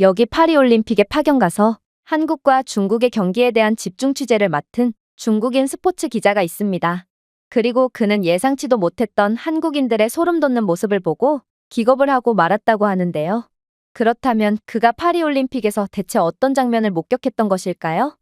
여기 파리올림픽에 파견 가서 한국과 중국의 경기에 대한 집중 취재를 맡은 중국인 스포츠 기자가 있습니다. 그리고 그는 예상치도 못했던 한국인들의 소름 돋는 모습을 보고 기겁을 하고 말았다고 하는데요. 그렇다면 그가 파리올림픽에서 대체 어떤 장면을 목격했던 것일까요?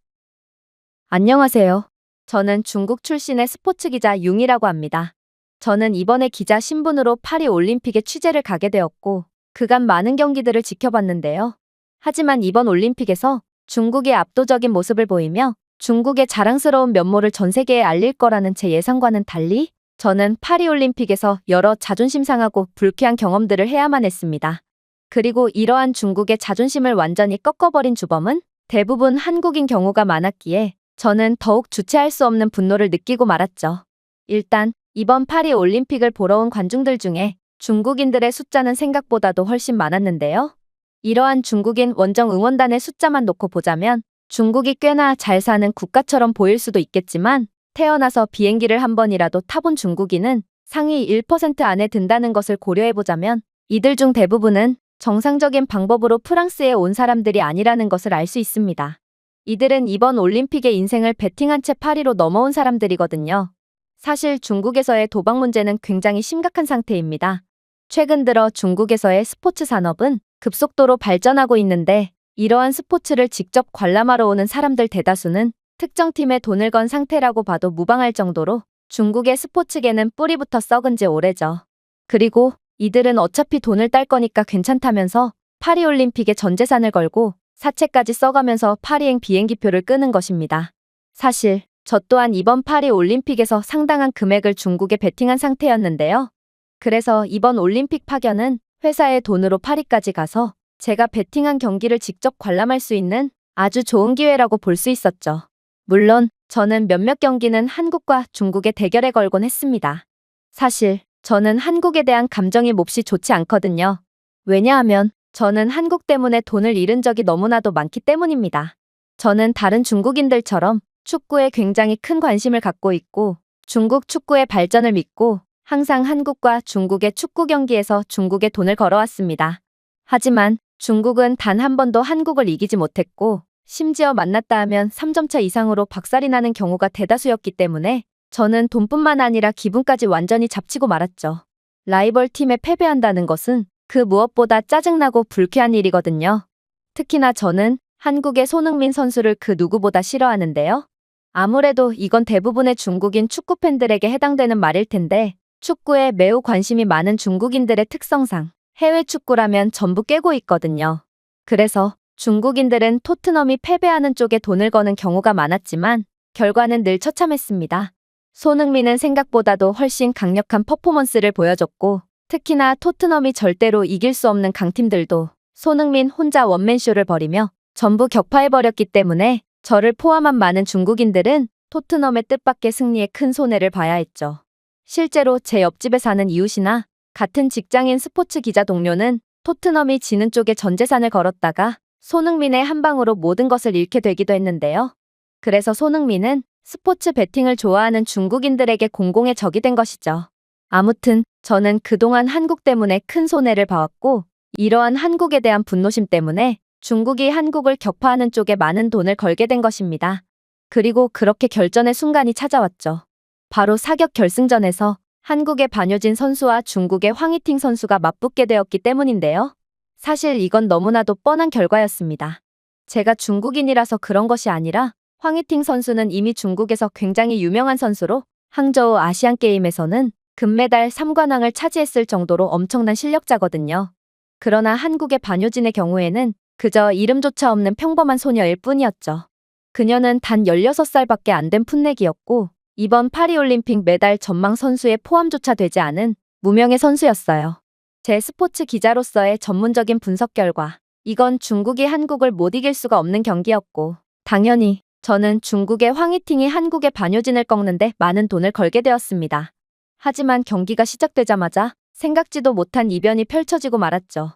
안녕하세요. 저는 중국 출신의 스포츠 기자 융이라고 합니다. 저는 이번에 기자 신분으로 파리올림픽에 취재를 가게 되었고, 그간 많은 경기들을 지켜봤는데요. 하지만 이번 올림픽에서 중국이 압도적인 모습을 보이며 중국의 자랑스러운 면모를 전 세계에 알릴 거라는 제 예상과는 달리 저는 파리올림픽에서 여러 자존심 상하고 불쾌한 경험들을 해야만 했습니다. 그리고 이러한 중국의 자존심을 완전히 꺾어버린 주범은 대부분 한국인 경우가 많았기에 저는 더욱 주체할 수 없는 분노를 느끼고 말았죠. 일단 이번 파리 올림픽을 보러 온 관중들 중에 중국인들의 숫자는 생각보다도 훨씬 많았는데요. 이러한 중국인 원정 응원단의 숫자만 놓고 보자면 중국이 꽤나 잘 사는 국가처럼 보일 수도 있겠지만 태어나서 비행기를 한 번이라도 타본 중국인은 상위 1% 안에 든다는 것을 고려해보자면 이들 중 대부분은 정상적인 방법으로 프랑스에 온 사람들이 아니라는 것을 알 수 있습니다. 이들은 이번 올림픽의 인생을 베팅한 채 파리로 넘어온 사람들이거든요. 사실 중국에서의 도박 문제는 굉장히 심각한 상태입니다. 최근 들어 중국에서의 스포츠 산업은 급속도로 발전하고 있는데 이러한 스포츠를 직접 관람하러 오는 사람들 대다수는 특정 팀에 돈을 건 상태라고 봐도 무방할 정도로 중국의 스포츠계는 뿌리부터 썩은 지 오래죠. 그리고 이들은 어차피 돈을 딸 거니까 괜찮다면서 파리올림픽에 전 재산을 걸고 사채까지 써가면서 파리행 비행기표를 끄는 것입니다. 사실 저 또한 이번 파리올림픽에서 상당한 금액을 중국에 베팅한 상태였는데요. 그래서 이번 올림픽 파견은 회사의 돈으로 파리까지 가서 제가 베팅한 경기를 직접 관람할 수 있는 아주 좋은 기회라고 볼 수 있었죠. 물론 저는 몇몇 경기는 한국과 중국의 대결에 걸곤 했습니다. 사실 저는 한국에 대한 감정이 몹시 좋지 않거든요. 왜냐하면 저는 한국 때문에 돈을 잃은 적이 너무나도 많기 때문입니다. 저는 다른 중국인들처럼 축구에 굉장히 큰 관심을 갖고 있고 중국 축구의 발전을 믿고 항상 한국과 중국의 축구 경기에서 중국에 돈을 걸어왔습니다. 하지만 중국은 단 한 번도 한국을 이기지 못했고 심지어 만났다 하면 3점차 이상으로 박살이 나는 경우가 대다수였기 때문에 저는 돈뿐만 아니라 기분까지 완전히 잡치고 말았죠. 라이벌 팀에 패배한다는 것은 그 무엇보다 짜증나고 불쾌한 일이거든요. 특히나 저는 한국의 손흥민 선수를 그 누구보다 싫어하는데요. 아무래도 이건 대부분의 중국인 축구 팬들에게 해당되는 말일 텐데 축구에 매우 관심이 많은 중국인들의 특성상 해외 축구라면 전부 깨고 있거든요. 그래서 중국인들은 토트넘이 패배하는 쪽에 돈을 거는 경우가 많았지만 결과는 늘 처참했습니다. 손흥민은 생각보다도 훨씬 강력한 퍼포먼스를 보여줬고 특히나 토트넘이 절대로 이길 수 없는 강팀들도 손흥민 혼자 원맨쇼를 벌이며 전부 격파해버렸기 때문에 저를 포함한 많은 중국인들은 토트넘의 뜻밖의 승리에 큰 손해를 봐야 했죠. 실제로 제 옆집에 사는 이웃이나 같은 직장인 스포츠 기자 동료는 토트넘이 지는 쪽에 전 재산을 걸었다가 손흥민의 한 방으로 모든 것을 잃게 되기도 했는데요. 그래서 손흥민은 스포츠 베팅을 좋아하는 중국인들에게 공공의 적이 된 것이죠. 아무튼 저는 그동안 한국 때문에 큰 손해를 봐왔고 이러한 한국에 대한 분노심 때문에 중국이 한국을 격파하는 쪽에 많은 돈을 걸게 된 것입니다. 그리고 그렇게 결전의 순간이 찾아왔죠. 바로 사격 결승전에서 한국의 반효진 선수와 중국의 황희팅 선수가 맞붙게 되었기 때문인데요. 사실 이건 너무나도 뻔한 결과였습니다. 제가 중국인이라서 그런 것이 아니라 황희팅 선수는 이미 중국에서 굉장히 유명한 선수로 항저우 아시안게임에서는 금메달 3관왕을 차지했을 정도로 엄청난 실력자거든요. 그러나 한국의 반효진의 경우에는 그저 이름조차 없는 평범한 소녀일 뿐이었죠. 그녀는 단 16살밖에 안 된 풋내기였고 이번 파리올림픽 메달 전망 선수의 포함조차 되지 않은 무명의 선수였어요. 제 스포츠 기자로서의 전문적인 분석 결과 이건 중국이 한국을 못 이길 수가 없는 경기였고 당연히 저는 중국의 황희팅이 한국의 반효진을 꺾는데 많은 돈을 걸게 되었습니다. 하지만 경기가 시작되자마자 생각지도 못한 이변이 펼쳐지고 말았죠.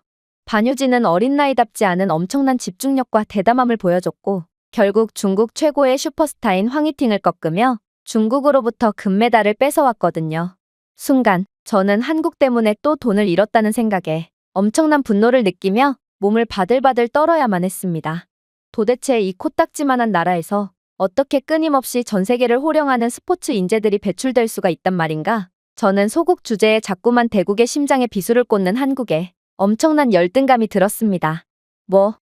반효진은 어린 나이답지 않은 엄청난 집중력과 대담함을 보여줬고 결국 중국 최고의 슈퍼스타인 황희팅을 꺾으며 중국으로부터 금메달을 뺏어왔거든요. 순간 저는 한국 때문에 또 돈을 잃었다는 생각에 엄청난 분노를 느끼며 몸을 바들바들 떨어야만 했습니다. 도대체 이 코딱지만한 나라에서 어떻게 끊임없이 전 세계를 호령하는 스포츠 인재들이 배출될 수가 있단 말인가? 저는 소국 주제에 자꾸만 대국의 심장에 비수를 꽂는 한국에 엄청난 열등감이 들었습니다.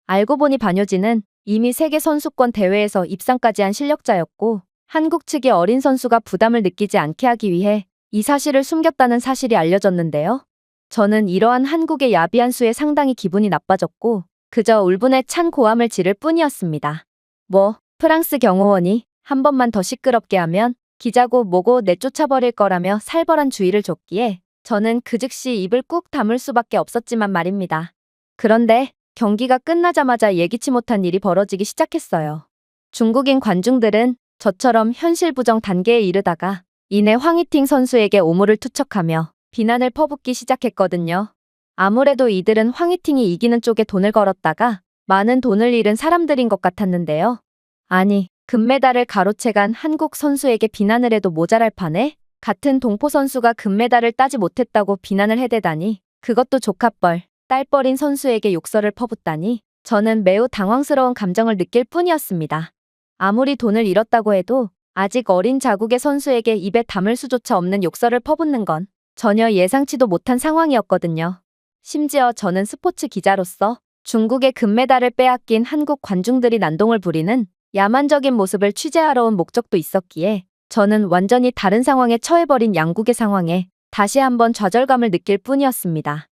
알고 보니 반효진은 이미 세계 선수권 대회에서 입상까지 한 실력자였고 한국 측이 어린 선수가 부담을 느끼지 않게 하기 위해 이 사실을 숨겼다는 사실이 알려졌는데요. 저는 이러한 한국의 야비한 수에 상당히 기분이 나빠졌고 그저 울분에 찬 고함을 지를 뿐이었습니다. 프랑스 경호원이 한 번만 더 시끄럽게 하면 기자고 뭐고 내쫓아버릴 거라며 살벌한 주의를 줬기에 저는 그 즉시 입을 꾹 다물 수밖에 없었지만 말입니다. 그런데 경기가 끝나자마자 예기치 못한 일이 벌어지기 시작했어요. 중국인 관중들은 저처럼 현실 부정 단계에 이르다가 이내 황희팅 선수에게 오물을 투척하며 비난을 퍼붓기 시작했거든요. 아무래도 이들은 황희팅이 이기는 쪽에 돈을 걸었다가 많은 돈을 잃은 사람들인 것 같았는데요. 아니, 금메달을 가로채간 한국 선수에게 비난을 해도 모자랄 판에 같은 동포 선수가 금메달을 따지 못했다고 비난을 해대다니 그것도 조카뻘, 딸뻘인 선수에게 욕설을 퍼붓다니 저는 매우 당황스러운 감정을 느낄 뿐이었습니다. 아무리 돈을 잃었다고 해도 아직 어린 자국의 선수에게 입에 담을 수조차 없는 욕설을 퍼붓는 건 전혀 예상치도 못한 상황이었거든요. 심지어 저는 스포츠 기자로서 중국의 금메달을 빼앗긴 한국 관중들이 난동을 부리는 야만적인 모습을 취재하러 온 목적도 있었기에 저는 완전히 다른 상황에 처해버린 양국의 상황에 다시 한번 좌절감을 느낄 뿐이었습니다.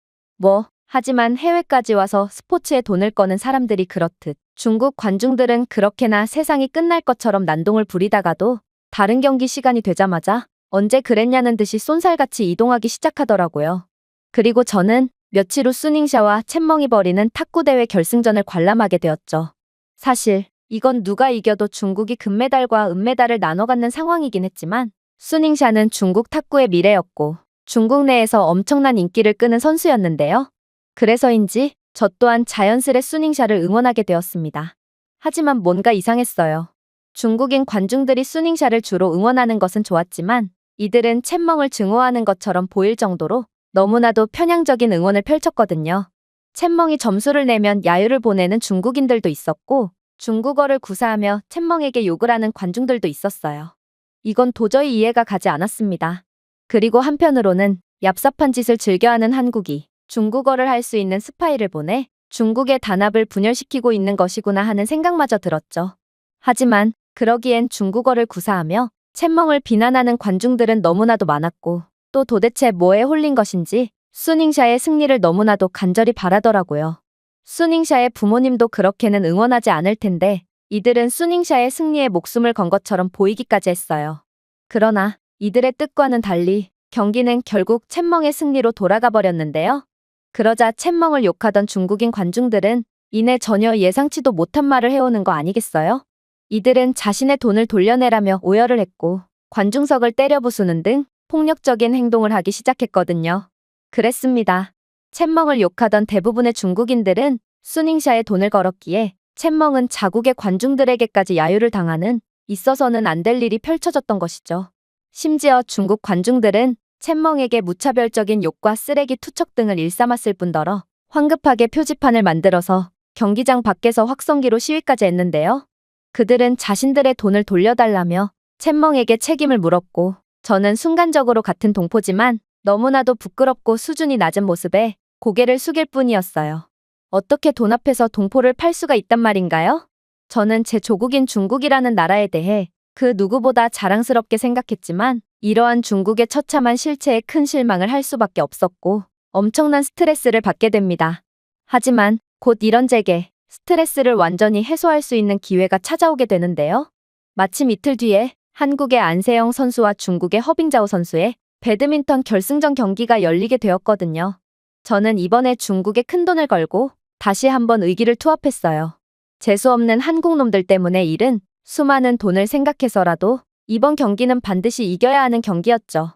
하지만 해외까지 와서 스포츠에 돈을 꺼는 사람들이 그렇듯 중국 관중들은 그렇게나 세상이 끝날 것처럼 난동을 부리다가도 다른 경기 시간이 되자마자 언제 그랬냐는 듯이 쏜살같이 이동하기 시작하더라고요. 그리고 저는 며칠 후 수닝샤와 챗멍이 벌이는 탁구대회 결승전을 관람하게 되었죠. 사실 이건 누가 이겨도 중국이 금메달과 은메달을 나눠 갖는 상황이긴 했지만 수닝샤는 중국 탁구의 미래였고 중국 내에서 엄청난 인기를 끄는 선수였는데요. 그래서인지 저 또한 자연스레 수닝샤를 응원하게 되었습니다. 하지만 뭔가 이상했어요. 중국인 관중들이 수닝샤를 주로 응원하는 것은 좋았지만 이들은 챗멍을 증오하는 것처럼 보일 정도로 너무나도 편향적인 응원을 펼쳤거든요. 챗멍이 점수를 내면 야유를 보내는 중국인들도 있었고 중국어를 구사하며 챗멍에게 욕을 하는 관중들도 있었어요. 이건 도저히 이해가 가지 않았습니다. 그리고 한편으로는 얍삽한 짓을 즐겨하는 한국이 중국어를 할 수 있는 스파이를 보내 중국의 단합을 분열시키고 있는 것이구나 하는 생각마저 들었죠. 하지만 그러기엔 중국어를 구사하며 챗멍을 비난하는 관중들은 너무나도 많았고 또 도대체 뭐에 홀린 것인지 수닝샤의 승리를 너무나도 간절히 바라더라고요. 수닝샤의 부모님도 그렇게는 응원하지 않을 텐데 이들은 수닝샤의 승리에 목숨을 건 것처럼 보이기까지 했어요. 그러나 이들의 뜻과는 달리 경기는 결국 챗멍의 승리로 돌아가 버렸는데요. 그러자 챗멍을 욕하던 중국인 관중들은 이내 전혀 예상치도 못한 말을 해오는 거 아니겠어요? 이들은 자신의 돈을 돌려내라며 오열을 했고 관중석을 때려 부수는 등 폭력적인 행동을 하기 시작했거든요. 그랬습니다. 챗멍을 욕하던 대부분의 중국인들은 수닝샤에 돈을 걸었기에 챗멍은 자국의 관중들에게까지 야유를 당하는 있어서는 안 될 일이 펼쳐졌던 것이죠. 심지어 중국 관중들은 챗멍에게 무차별적인 욕과 쓰레기 투척 등을 일삼았을 뿐더러 황급하게 표지판을 만들어서 경기장 밖에서 확성기로 시위까지 했는데요. 그들은 자신들의 돈을 돌려달라며 챗멍에게 책임을 물었고 저는 순간적으로 같은 동포지만 너무나도 부끄럽고 수준이 낮은 모습에 고개를 숙일 뿐이었어요. 어떻게 돈 앞에서 동포를 팔 수가 있단 말인가요? 저는 제 조국인 중국이라는 나라에 대해 그 누구보다 자랑스럽게 생각했지만 이러한 중국의 처참한 실체에 큰 실망을 할 수밖에 없었고 엄청난 스트레스를 받게 됩니다. 하지만 곧 이런 제게 스트레스를 완전히 해소할 수 있는 기회가 찾아오게 되는데요. 마침 이틀 뒤에 한국의 안세영 선수와 중국의 허빙자오 선수의 배드민턴 결승전 경기가 열리게 되었거든요. 저는 이번에 중국에 큰돈을 걸고 다시 한번 의기를 투합했어요. 재수없는 한국 놈들 때문에 잃은 수많은 돈을 생각해서라도 이번 경기는 반드시 이겨야 하는 경기였죠.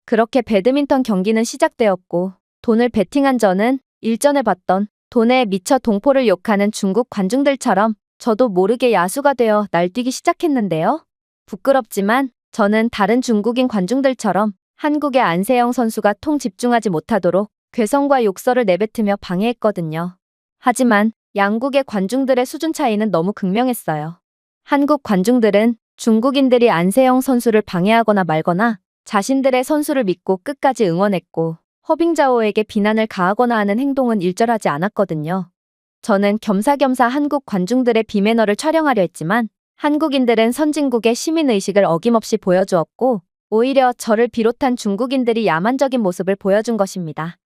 그렇게 배드민턴 경기는 시작되었고 돈을 베팅한 저는 일전에 봤던 돈에 미쳐 동포를 욕하는 중국 관중들처럼 저도 모르게 야수가 되어 날뛰기 시작했는데요. 부끄럽지만 저는 다른 중국인 관중들처럼 한국의 안세영 선수가 통 집중하지 못하도록 괴성과 욕설을 내뱉으며 방해했거든요. 하지만 양국의 관중들의 수준 차이는 너무 극명했어요. 한국 관중들은 중국인들이 안세영 선수를 방해하거나 말거나 자신들의 선수를 믿고 끝까지 응원했고, 허빙자오에게 비난을 가하거나 하는 행동은 일절하지 않았거든요. 저는 겸사겸사 한국 관중들의 비매너를 촬영하려 했지만 한국인들은 선진국의 시민의식을 어김없이 보여주었고, 오히려 저를 비롯한 중국인들이 야만적인 모습을 보여준 것입니다.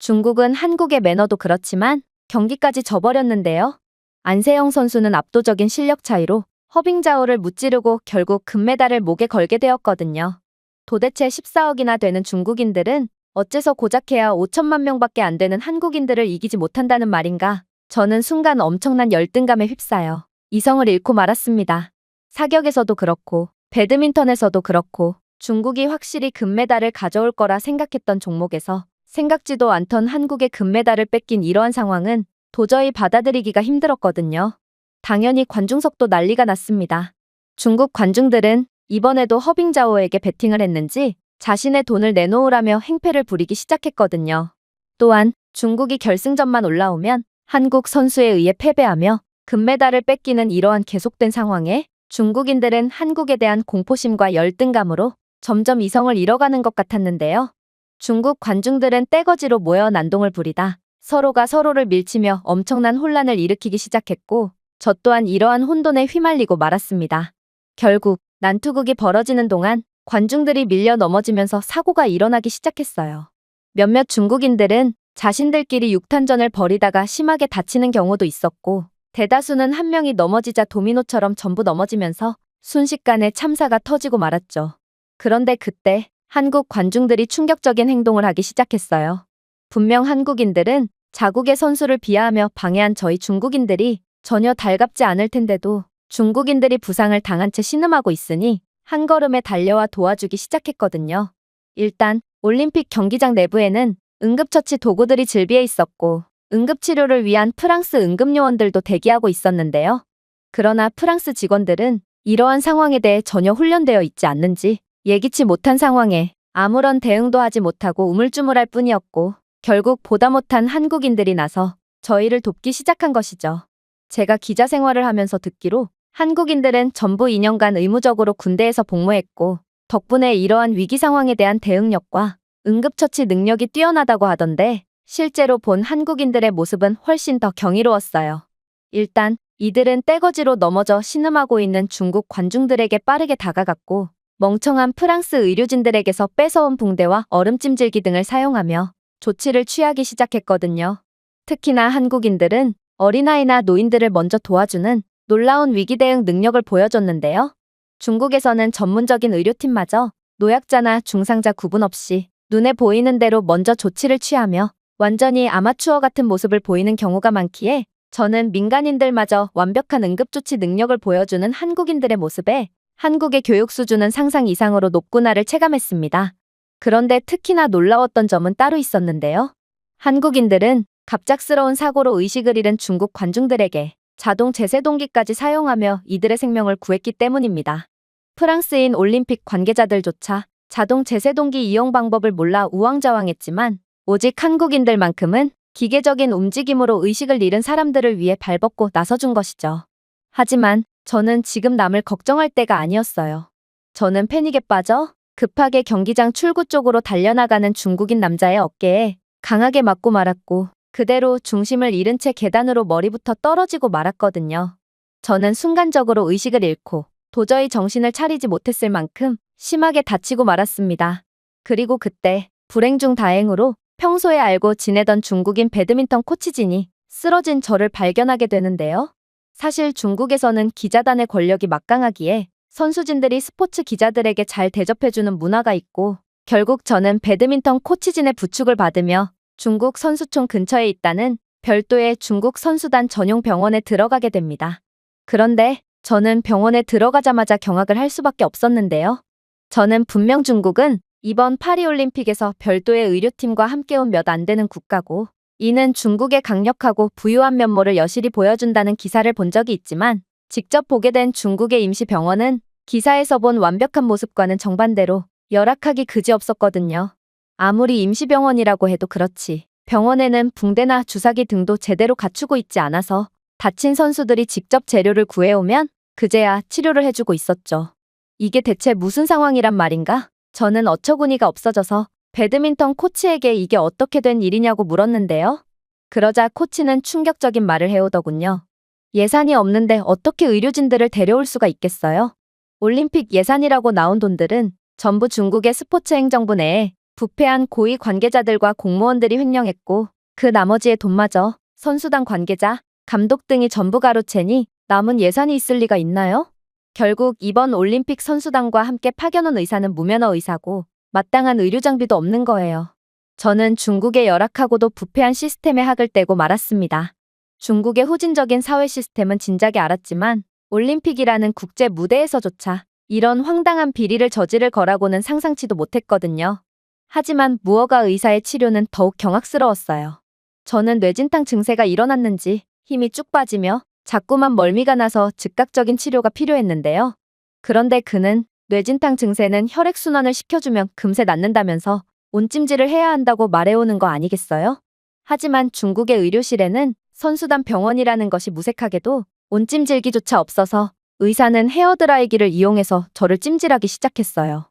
중국은 한국의 매너도 그렇지만 경기까지 져버렸는데요. 안세영 선수는 압도적인 실력 차이로 허빙자오를 무찌르고 결국 금메달을 목에 걸게 되었거든요. 도대체 14억이나 되는 중국인들은 어째서 고작해야 5천만 명밖에 안 되는 한국인들을 이기지 못한다는 말인가? 저는 순간 엄청난 열등감에 휩싸여 이성을 잃고 말았습니다. 사격에서도 그렇고 배드민턴에서도 그렇고 중국이 확실히 금메달을 가져올 거라 생각했던 종목에서 생각지도 않던 한국의 금메달을 뺏긴 이러한 상황은 도저히 받아들이기가 힘들었거든요. 당연히 관중석도 난리가 났습니다. 중국 관중들은 이번에도 허빙자오에게 베팅을 했는지 자신의 돈을 내놓으라며 행패를 부리기 시작했거든요. 또한 중국이 결승전만 올라오면 한국 선수에 의해 패배하며 금메달을 뺏기는 이러한 계속된 상황에 중국인들은 한국에 대한 공포심과 열등감으로 점점 이성을 잃어가는 것 같았는데요. 중국 관중들은 떼거지로 모여 난동을 부리다 서로가 서로를 밀치며 엄청난 혼란을 일으키기 시작했고, 저 또한 이러한 혼돈에 휘말리고 말았습니다. 결국 난투극이 벌어지는 동안 관중들이 밀려 넘어지면서 사고가 일어나기 시작했어요. 몇몇 중국인들은 자신들끼리 육탄전을 벌이다가 심하게 다치는 경우도 있었고, 대다수는 한 명이 넘어지자 도미노처럼 전부 넘어지면서 순식간에 참사가 터지고 말았죠. 그런데 그때 한국 관중들이 충격적인 행동을 하기 시작했어요. 분명 한국인들은 자국의 선수를 비하하며 방해한 저희 중국인들이 전혀 달갑지 않을 텐데도 중국인들이 부상을 당한 채 신음하고 있으니 한 걸음에 달려와 도와주기 시작했거든요. 일단 올림픽 경기장 내부에는 응급처치 도구들이 즐비해 있었고, 응급치료를 위한 프랑스 응급요원들도 대기하고 있었는데요. 그러나 프랑스 직원들은 이러한 상황에 대해 전혀 훈련되어 있지 않는지 예기치 못한 상황에 아무런 대응도 하지 못하고 우물쭈물할 뿐이었고, 결국 보다 못한 한국인들이 나서 저희를 돕기 시작한 것이죠. 제가 기자 생활을 하면서 듣기로 한국인들은 전부 2년간 의무적으로 군대에서 복무했고, 덕분에 이러한 위기 상황에 대한 대응력과 응급처치 능력이 뛰어나다고 하던데, 실제로 본 한국인들의 모습은 훨씬 더 경이로웠어요. 일단 이들은 떼거지로 넘어져 신음하고 있는 중국 관중들에게 빠르게 다가갔고, 멍청한 프랑스 의료진들에게서 뺏어온 붕대와 얼음찜질기 등을 사용하며 조치를 취하기 시작했거든요. 특히나 한국인들은 어린아이나 노인들을 먼저 도와주는 놀라운 위기 대응 능력을 보여줬는데요. 중국에서는 전문적인 의료팀마저 노약자나 중상자 구분 없이 눈에 보이는 대로 먼저 조치를 취하며 완전히 아마추어 같은 모습을 보이는 경우가 많기에, 저는 민간인들마저 완벽한 응급조치 능력을 보여주는 한국인들의 모습에 한국의 교육 수준은 상상 이상으로 높구나를 체감했습니다. 그런데 특히나 놀라웠던 점은 따로 있었는데요. 한국인들은 갑작스러운 사고로 의식을 잃은 중국 관중들에게 자동 제세동기까지 사용하며 이들의 생명을 구했기 때문입니다. 프랑스인 올림픽 관계자들조차 자동 제세동기 이용 방법을 몰라 우왕좌왕했지만, 오직 한국인들만큼은 기계적인 움직임으로 의식을 잃은 사람들을 위해 발벗고 나서준 것이죠. 하지만 저는 지금 남을 걱정할 때가 아니었어요. 저는 패닉에 빠져 급하게 경기장 출구 쪽으로 달려나가는 중국인 남자의 어깨에 강하게 맞고 말았고, 그대로 중심을 잃은 채 계단으로 머리부터 떨어지고 말았거든요. 저는 순간적으로 의식을 잃고 도저히 정신을 차리지 못했을 만큼 심하게 다치고 말았습니다. 그리고 그때 불행 중 다행으로 평소에 알고 지내던 중국인 배드민턴 코치진이 쓰러진 저를 발견하게 되는데요. 사실 중국에서는 기자단의 권력이 막강하기에 선수진들이 스포츠 기자들에게 잘 대접해주는 문화가 있고, 결국 저는 배드민턴 코치진의 부축을 받으며 중국 선수촌 근처에 있다는 별도의 중국 선수단 전용 병원에 들어가게 됩니다. 그런데 저는 병원에 들어가자마자 경악을 할 수밖에 없었는데요. 저는 분명 중국은 이번 파리올림픽에서 별도의 의료팀과 함께 온 몇 안 되는 국가고, 이는 중국의 강력하고 부유한 면모를 여실히 보여준다는 기사를 본 적이 있지만, 직접 보게 된 중국의 임시병원은 기사에서 본 완벽한 모습과는 정반대로 열악하기 그지없었거든요. 아무리 임시병원이라고 해도 그렇지, 병원에는 붕대나 주사기 등도 제대로 갖추고 있지 않아서 다친 선수들이 직접 재료를 구해오면 그제야 치료를 해주고 있었죠. 이게 대체 무슨 상황이란 말인가? 저는 어처구니가 없어져서 배드민턴 코치에게 이게 어떻게 된 일이냐고 물었는데요. 그러자 코치는 충격적인 말을 해오더군요. 예산이 없는데 어떻게 의료진들을 데려올 수가 있겠어요? 올림픽 예산이라고 나온 돈들은 전부 중국의 스포츠 행정부 내에 부패한 고위 관계자들과 공무원들이 횡령했고 그 나머지의 돈마저 선수단 관계자, 감독 등이 전부 가로채니 남은 예산이 있을 리가 있나요? 결국 이번 올림픽 선수단과 함께 파견 온 의사는 무면허 의사고 마땅한 의료 장비도 없는 거예요. 저는 중국의 열악하고도 부패한 시스템에 학을 떼고 말았습니다. 중국의 후진적인 사회 시스템은 진작에 알았지만 올림픽이라는 국제 무대에서조차 이런 황당한 비리를 저지를 거라고는 상상치도 못했거든요. 하지만 무허가 의사의 치료는 더욱 경악스러웠어요. 저는 뇌진탕 증세가 일어났는지 힘이 쭉 빠지며 자꾸만 멀미가 나서 즉각적인 치료가 필요했는데요. 그런데 그는 뇌진탕 증세는 혈액순환을 시켜주면 금세 낫는다면서 온찜질을 해야 한다고 말해오는 거 아니겠어요? 하지만 중국의 의료실에는 선수단 병원이라는 것이 무색하게도 온찜질기조차 없어서 의사는 헤어드라이기를 이용해서 저를 찜질하기 시작했어요.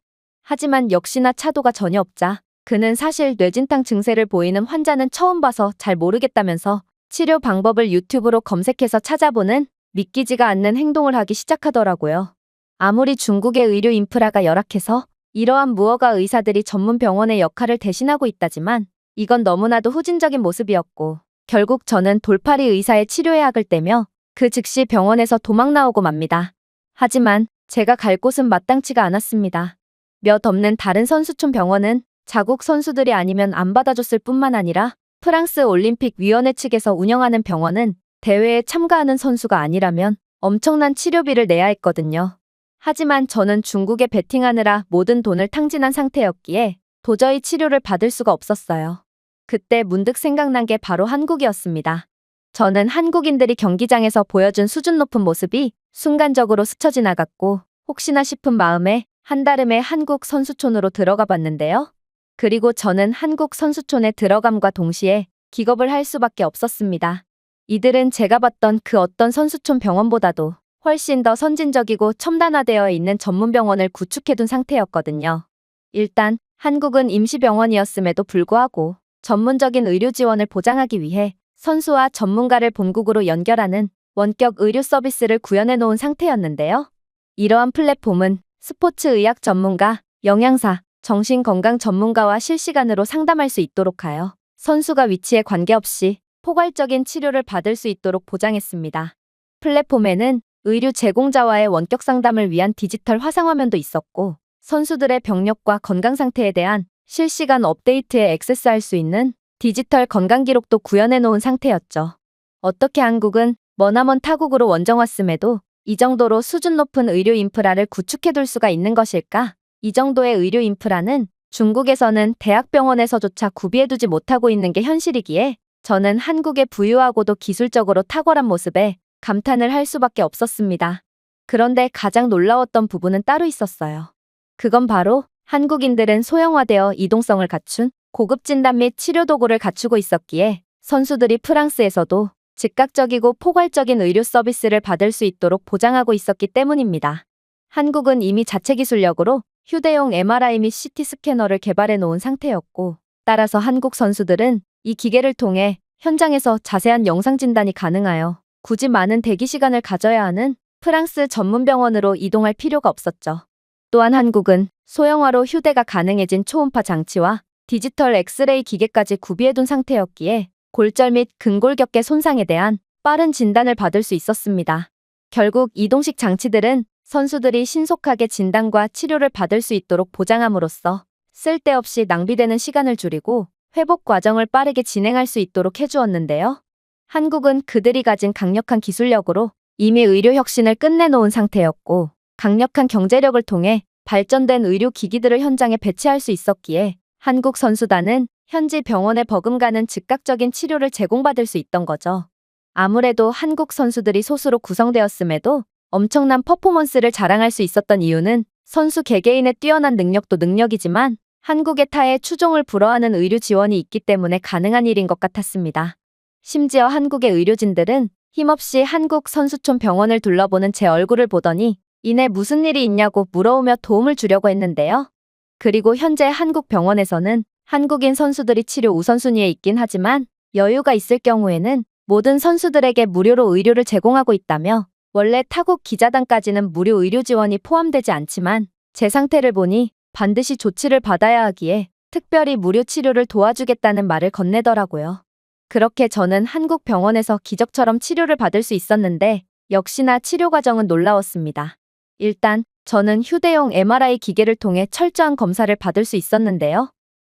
하지만 역시나 차도가 전혀 없자 그는 사실 뇌진탕 증세를 보이는 환자는 처음 봐서 잘 모르겠다면서 치료 방법을 유튜브로 검색해서 찾아보는 믿기지가 않는 행동을 하기 시작하더라고요. 아무리 중국의 의료 인프라가 열악해서 이러한 무허가 의사들이 전문 병원의 역할을 대신하고 있다지만 이건 너무나도 후진적인 모습이었고 결국 저는 돌팔이 의사의 치료에 학을 떼며 그 즉시 병원에서 도망 나오고 맙니다. 하지만 제가 갈 곳은 마땅치가 않았습니다. 몇 없는 다른 선수촌 병원은 자국 선수들이 아니면 안 받아줬을 뿐만 아니라 프랑스 올림픽 위원회 측에서 운영하는 병원은 대회에 참가하는 선수가 아니라면 엄청난 치료비를 내야 했거든요. 하지만 저는 중국에 베팅하느라 모든 돈을 탕진한 상태였기에 도저히 치료를 받을 수가 없었어요. 그때 문득 생각난 게 바로 한국이었습니다. 저는 한국인들이 경기장에서 보여준 수준 높은 모습이 순간적으로 스쳐 지나갔고 혹시나 싶은 마음에 한달음에 한국 선수촌으로 들어가 봤는데요. 그리고 저는 한국 선수촌에 들어감과 동시에 기겁을 할 수밖에 없었습니다. 이들은 제가 봤던 그 어떤 선수촌 병원보다도 훨씬 더 선진적이고 첨단화되어 있는 전문 병원을 구축해둔 상태였거든요. 일단 한국은 임시병원이었음에도 불구하고 전문적인 의료 지원을 보장하기 위해 선수와 전문가를 본국으로 연결하는 원격 의료 서비스를 구현해 놓은 상태였는데요. 이러한 플랫폼은 스포츠 의학 전문가, 영양사, 정신건강 전문가와 실시간으로 상담할 수 있도록 하여 선수가 위치에 관계없이 포괄적인 치료를 받을 수 있도록 보장했습니다. 플랫폼에는 의료 제공자와의 원격 상담을 위한 디지털 화상화면도 있었고 선수들의 병력과 건강 상태에 대한 실시간 업데이트에 액세스할 수 있는 디지털 건강 기록도 구현해 놓은 상태였죠. 어떻게 한국은 머나먼 타국으로 원정 왔음에도 이 정도로 수준 높은 의료 인프라를 구축해둘 수가 있는 것일까? 이 정도의 의료 인프라는 중국에서는 대학병원에서조차 구비해두지 못하고 있는 게 현실이기에 저는 한국의 부유하고도 기술적으로 탁월한 모습에 감탄을 할 수밖에 없었습니다. 그런데 가장 놀라웠던 부분은 따로 있었어요. 그건 바로 한국인들은 소형화되어 이동성을 갖춘 고급 진단 및 치료 도구를 갖추고 있었기에 선수들이 프랑스에서도 즉각적이고 포괄적인 의료 서비스를 받을 수 있도록 보장하고 있었기 때문입니다. 한국은 이미 자체 기술력으로 휴대용 MRI 및 CT 스캐너를 개발해 놓은 상태였고 따라서 한국 선수들은 이 기계를 통해 현장에서 자세한 영상 진단이 가능하여 굳이 많은 대기 시간을 가져야 하는 프랑스 전문 병원으로 이동할 필요가 없었죠. 또한 한국은 소형화로 휴대가 가능해진 초음파 장치와 디지털 엑스레이 기계까지 구비해둔 상태였기에 골절 및 근골격계 손상에 대한 빠른 진단을 받을 수 있었습니다. 결국 이동식 장치들은 선수들이 신속하게 진단과 치료를 받을 수 있도록 보장함으로써 쓸데없이 낭비되는 시간을 줄이고 회복 과정을 빠르게 진행할 수 있도록 해주었는데요. 한국은 그들이 가진 강력한 기술력으로 이미 의료 혁신을 끝내놓은 상태였고 강력한 경제력을 통해 발전된 의료기기들을 현장에 배치할 수 있었기에 한국 선수단은 현지 병원에 버금가는 즉각적인 치료를 제공받을 수 있던 거죠. 아무래도 한국 선수들이 소수로 구성되었음에도 엄청난 퍼포먼스를 자랑할 수 있었던 이유는 선수 개개인의 뛰어난 능력도 능력이지만 한국의 타의 추종을 불허하는 의료 지원이 있기 때문에 가능한 일인 것 같았습니다. 심지어 한국의 의료진들은 힘없이 한국 선수촌 병원을 둘러보는 제 얼굴을 보더니 이내 무슨 일이 있냐고 물어오며 도움을 주려고 했는데요. 그리고 현재 한국 병원에서는 한국인 선수들이 치료 우선순위에 있긴 하지만 여유가 있을 경우에는 모든 선수들에게 무료로 의료를 제공하고 있다며 원래 타국 기자단까지는 무료 의료 지원이 포함되지 않지만 제 상태를 보니 반드시 조치를 받아야 하기에 특별히 무료 치료를 도와주겠다는 말을 건네더라고요. 그렇게 저는 한국 병원에서 기적처럼 치료를 받을 수 있었는데 역시나 치료 과정은 놀라웠습니다. 일단 저는 휴대용 MRI 기계를 통해 철저한 검사를 받을 수 있었는데요.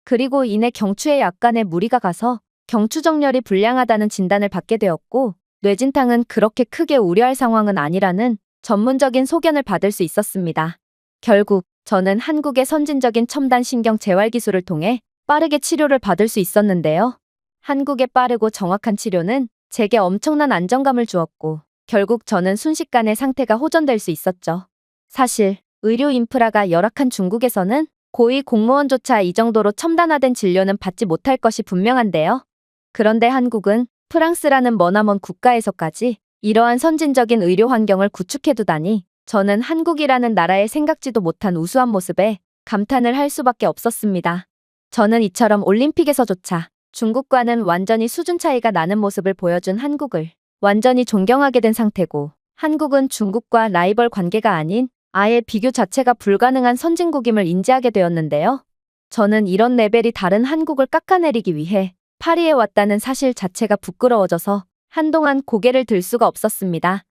그리고 이내 경추에 약간의 무리가 가서 경추 정렬이 불량하다는 진단을 받게 되었고 뇌진탕은 그렇게 크게 우려할 상황은 아니라는 전문적인 소견을 받을 수 있었습니다. 결국 저는 한국의 선진적인 첨단 신경 재활 기술을 통해 빠르게 치료를 받을 수 있었는데요. 한국의 빠르고 정확한 치료는 제게 엄청난 안정감을 주었고 결국 저는 순식간에 상태가 호전될 수 있었죠. 사실 의료 인프라가 열악한 중국에서는 고위 공무원조차 이 정도로 첨단화된 진료는 받지 못할 것이 분명한데요. 그런데 한국은 프랑스라는 머나먼 국가에서까지 이러한 선진적인 의료 환경을 구축해두다니 저는 한국이라는 나라의 생각지도 못한 우수한 모습에 감탄을 할 수밖에 없었습니다. 저는 이처럼 올림픽에서조차 중국과는 완전히 수준 차이가 나는 모습을 보여준 한국을 완전히 존경하게 된 상태고 한국은 중국과 라이벌 관계가 아닌 아예 비교 자체가 불가능한 선진국임을 인지하게 되었는데요. 저는 이런 레벨이 다른 한국을 깎아내리기 위해 파리에 왔다는 사실 자체가 부끄러워져서 한동안 고개를 들 수가 없었습니다.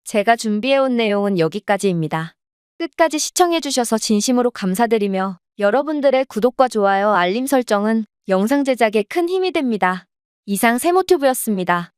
제가 준비해온 내용은 여기까지입니다. 끝까지 시청해주셔서 진심으로 감사드리며 여러분들의 구독과 좋아요, 알림 설정은 영상 제작에 큰 힘이 됩니다. 이상 세모튜브였습니다.